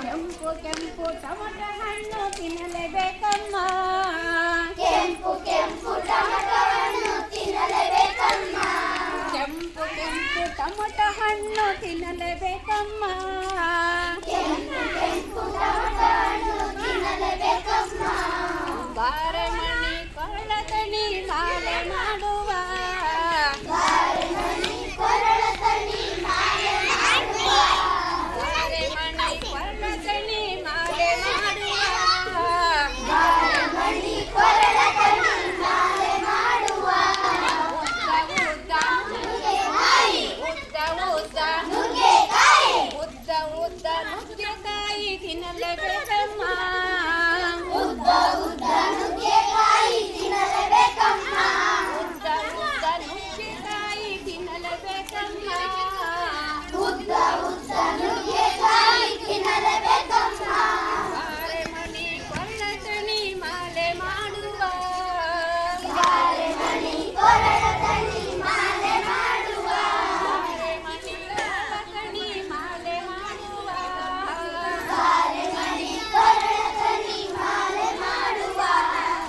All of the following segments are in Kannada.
ಕೆಂಪು ಕೆಂಪು ಟೊಮಟೊ ಹಣ್ಣು ತಿನ್ನಲೇಬೇಕಮ್ಮ. ಕೆಂಪು ಕೆಂಪು ಟೊಮಟೊ ಹಣ್ಣು ತಿನ್ನಲೇಬೇಕಮ್ಮ. ಕೆಂಪು ಕೆಂಪು ಟೊಮಟೊ ಹಣ್ಣು ತಿನ್ನಲೇಬೇಕಮ್ಮ. ಕೆಂಪು ಕೆಂಪು ಟೊಮಟೊ ಹಣ್ಣು ತಿನ್ನಲೇಬೇಕಮ್ಮ. ಬಾರೆಮಣಿ ಕೊರಳತಣಿ ಮಾಲೆ ಮಾಡುವ. ಬಾರೆಮಣಿ ಕೊರಳತಣಿ ಮಾಲೆ ಮಾಡುವ. ಬಾರೆಮಣಿ ಕೊರಳತಣಿ ಮಾಲೆ ಮಾಡುವ. ಬಾರೆಮಣಿ ಕೊರಳತಣಿ ಮಾಲೆ ಮಾಡುವ. ಉದ್ದ ಉದ್ದ ನುಗ್ಗೆಕಾಯಿ ಉದ್ದ ಉದ್ದ ನುಗ್ಗೆಕಾಯಿ ತಿನ್ನಲೇಬೇಕಮ್ಮ. ಉದ್ದ ಉದ್ದ ನುಗ್ಗೆಕಾಯಿ ತಿನ್ನಲೇಬೇಕಮ್ಮ. ಉದ್ದ ಉದ್ದ ನುಗ್ಗೆಕಾಯಿ ತಿನ್ನಲೇಬೇಕಮ್ಮ. ಉದ್ದ ಉದ್ದ ನುಗ್ಗೆಕಾಯಿ ತಿನ್ನಲೇಬೇಕಮ್ಮ. ಬಾರೆಮಣಿ ಕೊರಳತಣಿ ಮಾಲೆ ಮಾಡುವ. ಬಾರೆಮಣಿ ಕೊರಳತಣಿ ಮಾಲೆ ಮಾಡುವ. ಬಾರೆಮಣಿ ಕೊರಳತಣಿ ಮಾಲೆ ಮಾಡುವ. ಬಾರೆಮಣಿ ಕೊರಳತಣಿ ಮಾಲೆ ಮಾಡುವ.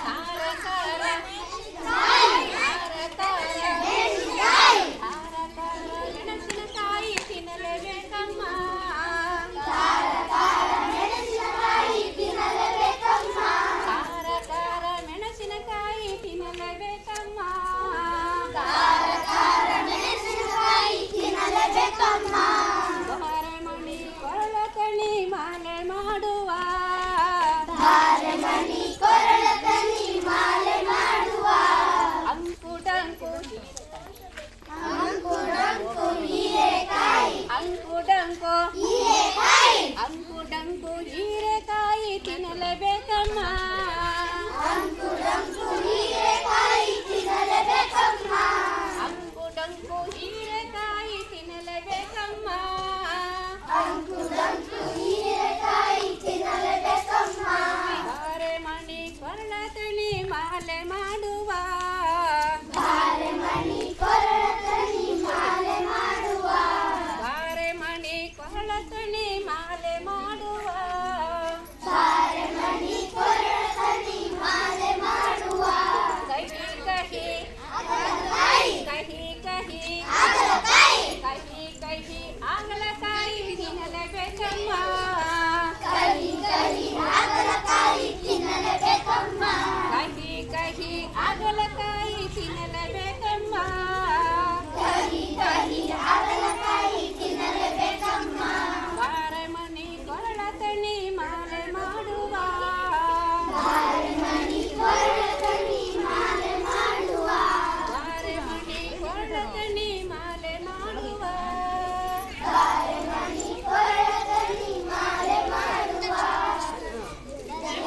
ಖಾರ ಖಾರ ಮೆಣಸಿನಕಾಯಿ ಖಾರ ಖಾರ ಮೆಣಸಿನಕಾಯಿ ತಿನ್ನಲೇಬೇಕಮ್ಮ. ಖಾರ ಖಾರ ಮೆಣಸಿನಕಾಯಿ ತಿನ್ನಲೇಬೇಕಮ್ಮ. ಖಾರ ಖಾರ ಮೆಣಸಿನಕಾಯಿ ತಿನ್ನಲೇಬೇಕಮ್ಮ. ಖಾರ ಖಾರ ಮೆಣಸಿನಕಾಯಿ ತಿನ್ನಲೇಬೇಕಮ್ಮ. ಬಾರೆಮಣಿ ಕೊರಳತಣಿ ಮಾಲೆ ಮಾಡುವ.